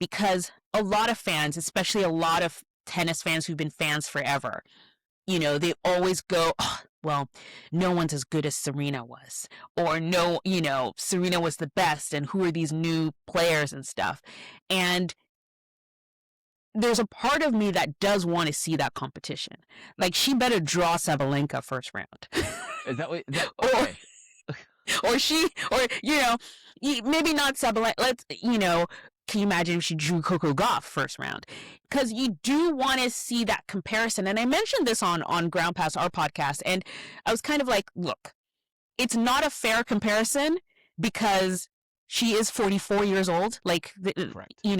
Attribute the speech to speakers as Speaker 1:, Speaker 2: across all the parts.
Speaker 1: because a lot of fans, especially a lot of tennis fans who've been fans forever, they always go, oh, well, no one's as good as Serena was, or no, Serena was the best, and who are these new players and stuff. And there's a part of me that does want to see that competition. Like, she better draw Sabalenka first round.
Speaker 2: Is that what? Okay.
Speaker 1: or maybe not Sabalenka. Can you imagine if she drew Coco Gauff first round? Because you do want to see that comparison. And I mentioned this on Ground Pass, our podcast, and I was kind of like, look, it's not a fair comparison because she is 44 years old. Like,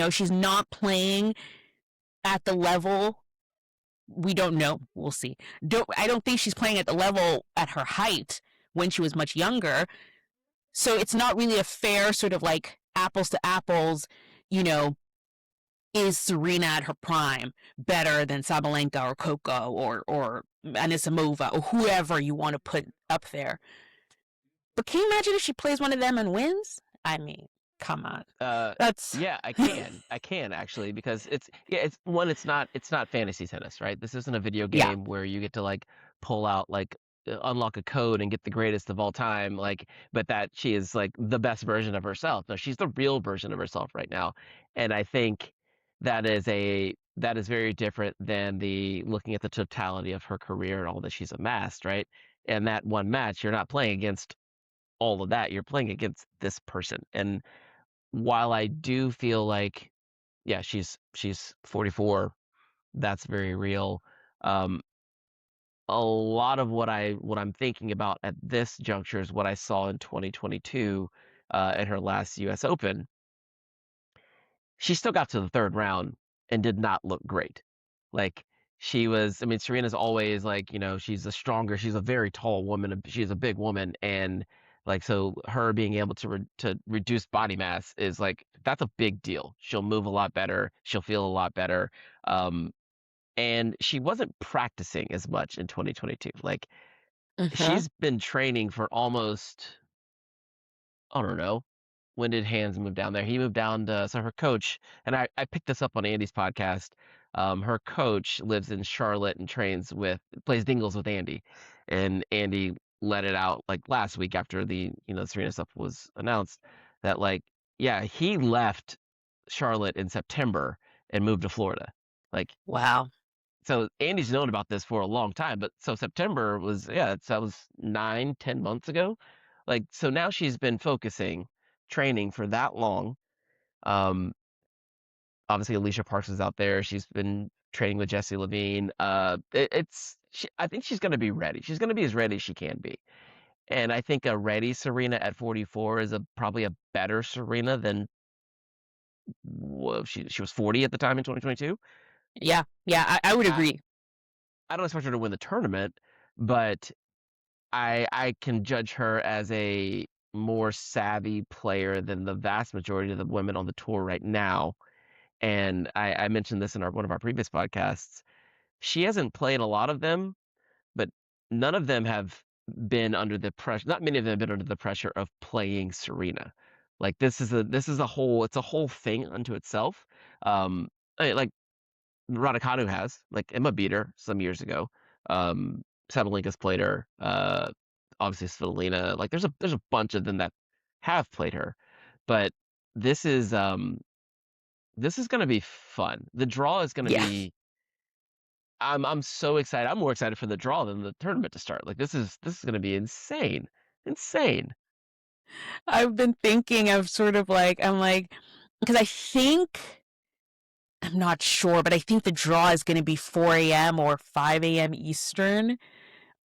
Speaker 1: she's not playing at the level. We don't know. We'll see. I don't think she's playing at the level at her height when she was much younger. So it's not really a fair sort of like apples to apples, is Serena at her prime better than Sabalenka or Coco or Anisimova or whoever you want to put up there? But can you imagine if she plays one of them and wins? I mean, come on.
Speaker 2: I can actually, because it's not fantasy tennis, right? This isn't a video game where you get to like pull out like unlock a code and get the greatest of all time, like, but that she is like the best version of herself. No, she's the real version of herself right now. And I think that is very different than the looking at the totality of her career and all that she's amassed, right? And that one match, you're not playing against all of that. You're playing against this person. And while I do feel like, yeah, she's 44, that's very real. A lot of what I'm thinking about at this juncture is what I saw in 2022 at her last U.S. Open. She still got to the third round and did not look great. Like, Serena's always like, she's a very tall woman. She's a big woman. And like, so her being able to reduce body mass is like, that's a big deal. She'll move a lot better. She'll feel a lot better. And she wasn't practicing as much in 2022. Like, she's been training for almost, I don't know, when did Hans move down there? He moved down to, so her coach, and I picked this up on Andy's podcast. Her coach lives in Charlotte and plays dingles with Andy. And Andy let it out like last week after the, Serena stuff was announced that like, yeah, he left Charlotte in September and moved to Florida. Like,
Speaker 1: wow.
Speaker 2: So Andy's known about this for a long time, but so September was, that was 9-10 months ago. Like, so now she's been training for that long. Obviously Alicia Parks is out there. She's been training with Jessie Levine. I think she's going to be ready. She's going to be as ready as she can be. And I think a ready Serena at 44 is probably a better Serena than she was 40 at the time in 2022.
Speaker 1: Yeah, I would agree.
Speaker 2: I don't expect her to win the tournament, but I can judge her as a more savvy player than the vast majority of the women on the tour right now. And I mentioned this in one of our previous podcasts. She hasn't played a lot of them, but none of them have been under the pressure. Not many of them have been under the pressure of playing Serena. Like, it's a whole thing unto itself. Like Raducanu has, like, Emma beat her some years ago. Sabalenka's played her. Obviously Svitolina. Like, there's a bunch of them that have played her, but this is going to be fun. The draw is going to be. I'm so excited. I'm more excited for the draw than the tournament to start. Like, this is going to be insane.
Speaker 1: I've been thinking of sort of like, because I'm not sure, but I think the draw is going to be 4 a.m. or 5 a.m. Eastern.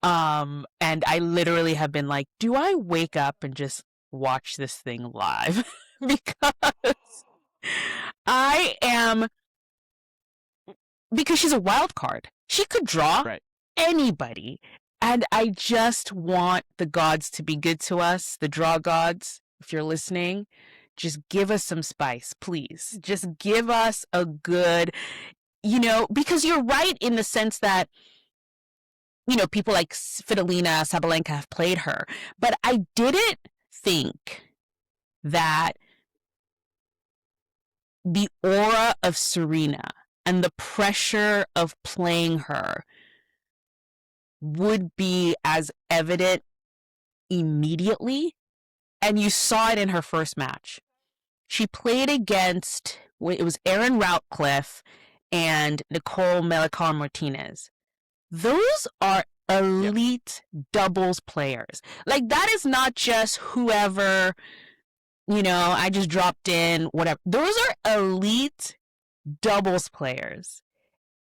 Speaker 1: And I literally have been like, do I wake up and just watch this thing live? Because she's a wild card. She could draw anybody. And I just want the gods to be good to us, the draw gods, if you're listening. Just give us some spice, please. Just give us a good, because you're right in the sense that, people like Svitolina, Sabalenka have played her. But I didn't think that the aura of Serena and the pressure of playing her would be as evident immediately. And you saw it in her first match. She played against, it was Erin Routliffe and Nicole Melichar Martinez. Those are elite doubles players. Like, that is not just whoever, I just dropped in, whatever. Those are elite doubles players.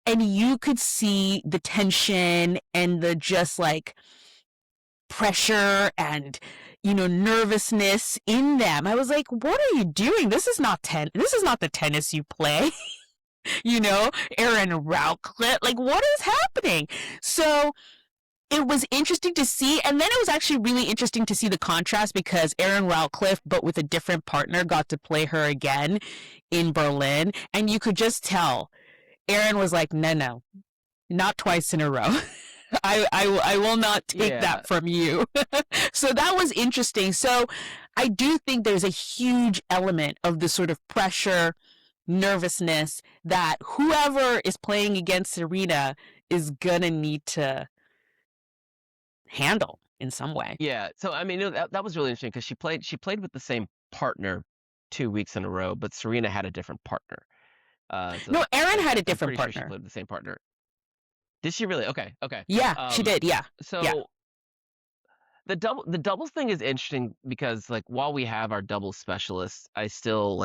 Speaker 1: And you could see the tension and the just like pressure and nervousness in them. I was like, what are you doing? This is not the tennis you play. Erin Routliffe, like, what is happening? So it was interesting to see, and then it was actually really interesting to see the contrast because Erin Routliffe, but with a different partner, got to play her again in Berlin, and you could just tell Erin was like, no, not twice in a row. I will not take that from you. So that was interesting. So I do think there's a huge element of the sort of pressure, nervousness that whoever is playing against Serena is gonna need to handle in some way.
Speaker 2: Yeah. So I mean, that was really interesting because she played with the same partner 2 weeks in a row, but Serena had a different partner.
Speaker 1: No, Erin had a
Speaker 2: I'm
Speaker 1: different
Speaker 2: pretty sure
Speaker 1: partner.
Speaker 2: she played with the same partner. Did she really? Okay.
Speaker 1: Yeah, she did. Yeah.
Speaker 2: So
Speaker 1: Yeah.
Speaker 2: the doubles thing is interesting because like while we have our doubles specialists, I still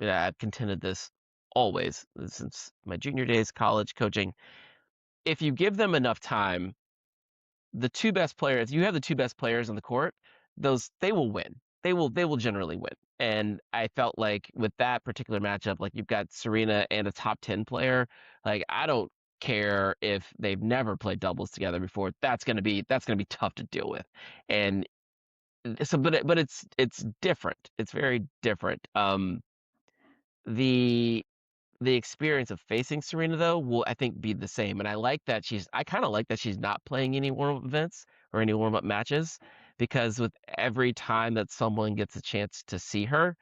Speaker 2: I've contended this always since my junior days, college coaching. If you give them enough time, the two best players, you have the two best players on the court, they will win. They will generally win. And I felt like with that particular matchup, like you've got Serena and a top 10 player, like I don't care if they've never played doubles together before. That's gonna be tough to deal with. And so but it's different. It's very different. The experience of facing Serena though will I think be the same. And I kind of like that she's not playing any warm-up events or any warm-up matches because with every time that someone gets a chance to see her,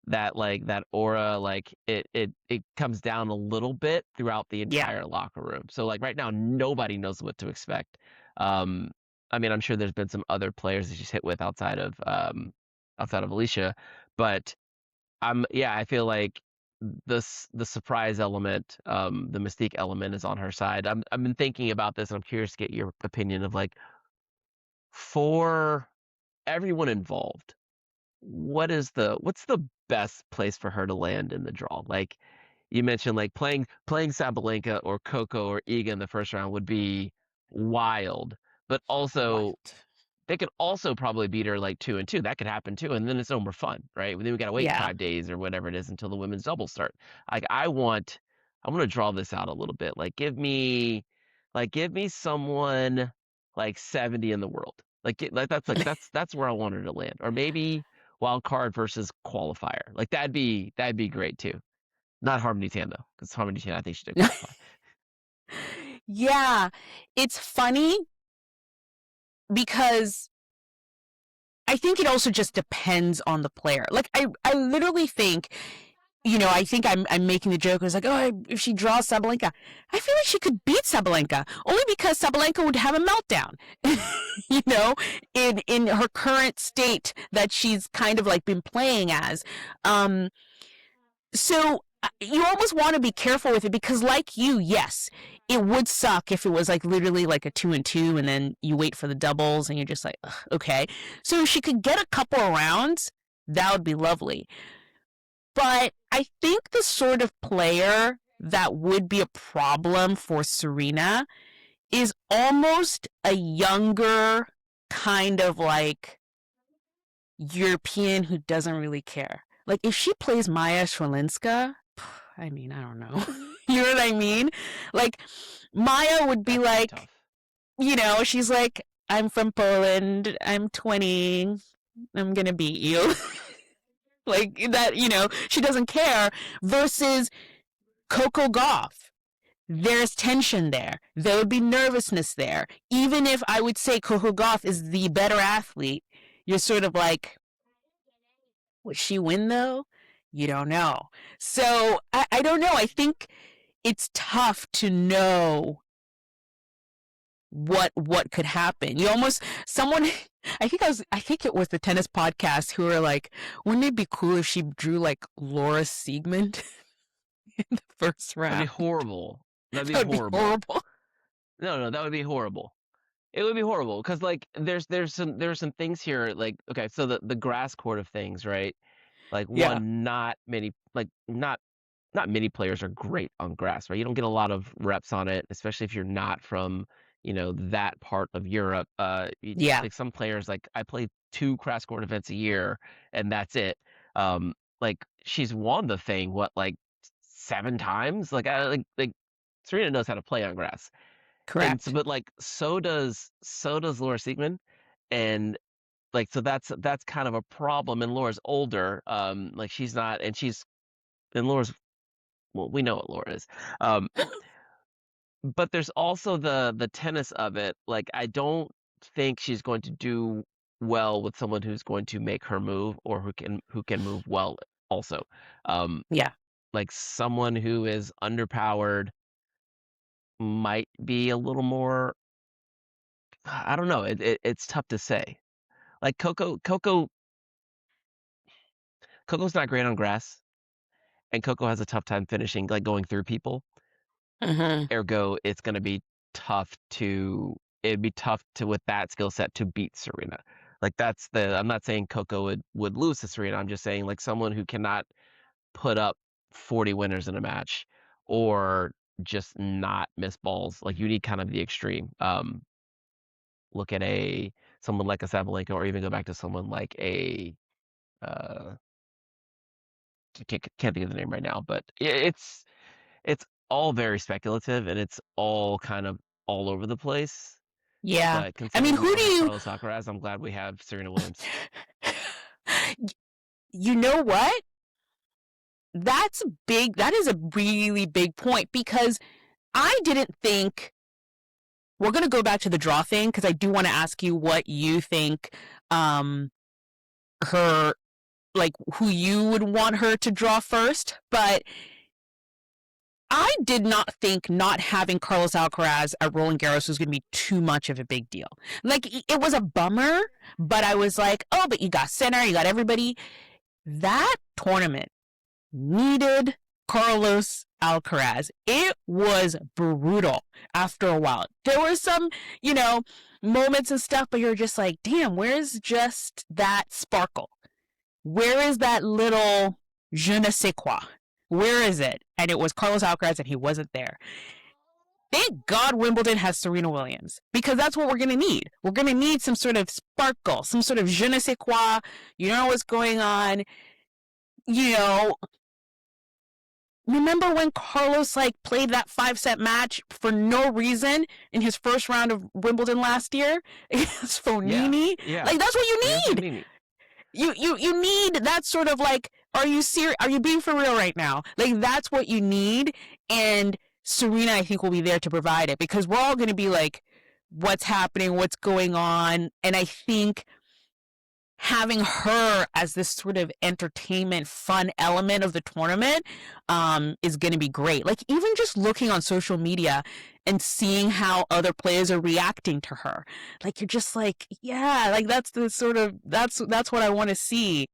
Speaker 2: that aura it comes down a little bit throughout the entire locker room. So like right now nobody knows what to expect. I mean, I'm sure there's been some other players that she's hit with outside of Alicia, but I feel like the surprise element, the mystique element is on her side. I've been thinking about this and I'm curious to get your opinion of like for everyone involved, what's the best place for her to land in the draw? Like you mentioned like playing Sabalenka or Coco or Iga in the first round would be wild, but also they could also probably beat her like 2-2. That could happen too, and then it's no more fun, right? Then we gotta wait 5 days or whatever it is until the women's doubles start. Like I want to draw this out a little bit. Like give me someone like 70 in the world. That's where I want her to land, or maybe wild card versus qualifier. Like that'd be great too. Not Harmony Tan though, because Harmony Tan I think she did qualify.
Speaker 1: Yeah, it's funny because I think it also just depends on the player. Like I literally think, I think I'm making the joke. I was like, oh, if she draws Sabalenka, I feel like she could beat Sabalenka only because Sabalenka would have a meltdown, in her current state that she's kind of like been playing as. So you almost want to be careful with it because like yes, it would suck if it was like literally like a 2-2 and then you wait for the doubles and you're just like, okay. So if she could get a couple of rounds, that would be lovely. But I think the sort of player that would be a problem for Serena is almost a younger kind of like European who doesn't really care. Like if she plays Maya Swialinska, I mean, I don't know. You know what I mean? Like Maya would be like, she's like, I'm from Poland, I'm 20, I'm gonna beat you. Like that, she doesn't care. Versus Coco Gauff, there's tension there. There would be nervousness there. Even if I would say Coco Gauff is the better athlete, you're sort of like, would she win though? You don't know. So I don't know. I think it's tough to know what could happen. You almost someone I think it was the tennis podcast who were like, wouldn't it be cool if she drew like Laura Siegmund in the first
Speaker 2: That'd be
Speaker 1: round?
Speaker 2: horrible. That'd be
Speaker 1: That would be
Speaker 2: horrible.
Speaker 1: horrible.
Speaker 2: No, that would be horrible. It would be horrible because like there's some things here like okay, so the grass court of things, right? Like
Speaker 1: Yeah.
Speaker 2: one, not many like not many players are great on grass, right? You don't get a lot of reps on it, especially if you're not from, that part of Europe.
Speaker 1: Yeah.
Speaker 2: Like some players, like I play 2 grass court events a year, and that's it. Like she's won the thing, what, like 7 times? Like like Serena knows how to play on grass, and so
Speaker 1: Correct.
Speaker 2: but like so does Laura Siegman, and like so that's kind of a problem. And Laura's older, like she's not, and Laura's well, we know what Laura is. Um, but there's also the tennis of it. Like I don't think she's going to do well with someone who's going to make her move or who can move well also. Um,
Speaker 1: Yeah.
Speaker 2: like someone who is underpowered might be a little more. I don't know. It's tough to say. Like Coco's not great on grass, and Coco has a tough time finishing, like going through people.
Speaker 1: Hmm.
Speaker 2: Ergo, it'd be tough to with that skill set to beat Serena. Like I'm not saying Coco would lose to Serena. I'm just saying like someone who cannot put up 40 winners in a match or just not miss balls. Like you need kind of the extreme. Look at someone like a Sabalenka, or even go back to someone like uh can't think of the name right now, but it's all very speculative and it's all kind of all over the place.
Speaker 1: Yeah.
Speaker 2: But
Speaker 1: I mean,
Speaker 2: considering we
Speaker 1: who
Speaker 2: don't
Speaker 1: do
Speaker 2: have
Speaker 1: you
Speaker 2: Carlos Alcaraz, I'm glad we have Serena Williams.
Speaker 1: you know what? That's big. That is a really big point because I didn't think we're going to go back to the draw thing because I do want to ask you what you think um her like who you would want her to draw first, but I did not think not having Carlos Alcaraz at Roland Garros was going to be too much of a big deal. Like it was a bummer, but I was like, "Oh, but you got Sinner, you got everybody." That tournament needed Carlos Alcaraz. It was brutal after a while. There were some, you know, moments and stuff, but you're just like, damn, where's just that sparkle? Where is that little je ne sais quoi? Where is it? And it was Carlos Alcaraz and he wasn't there. Thank God Wimbledon has Serena Williams because that's what we're going to need. We're going to need some sort of sparkle, some sort of je ne sais quoi. You know what's going on. You know, remember when Carlos like played that 5-set match for no reason in his first round of Wimbledon last year against
Speaker 2: Yeah,
Speaker 1: Fonini?
Speaker 2: yeah.
Speaker 1: Like that's what you
Speaker 2: Against
Speaker 1: need.
Speaker 2: Fognini.
Speaker 1: You need that sort of like, are you serious? Are you being for real right now? Like that's what you need, and Serena I think will be there to provide it because we're all going to be like, what's happening? What's going on? And I think having her as this sort of entertainment fun element of the tournament is going to be great. Like even just looking on social media and seeing how other players are reacting to her, like you're just like, yeah, like that's the sort of that's what I want to see.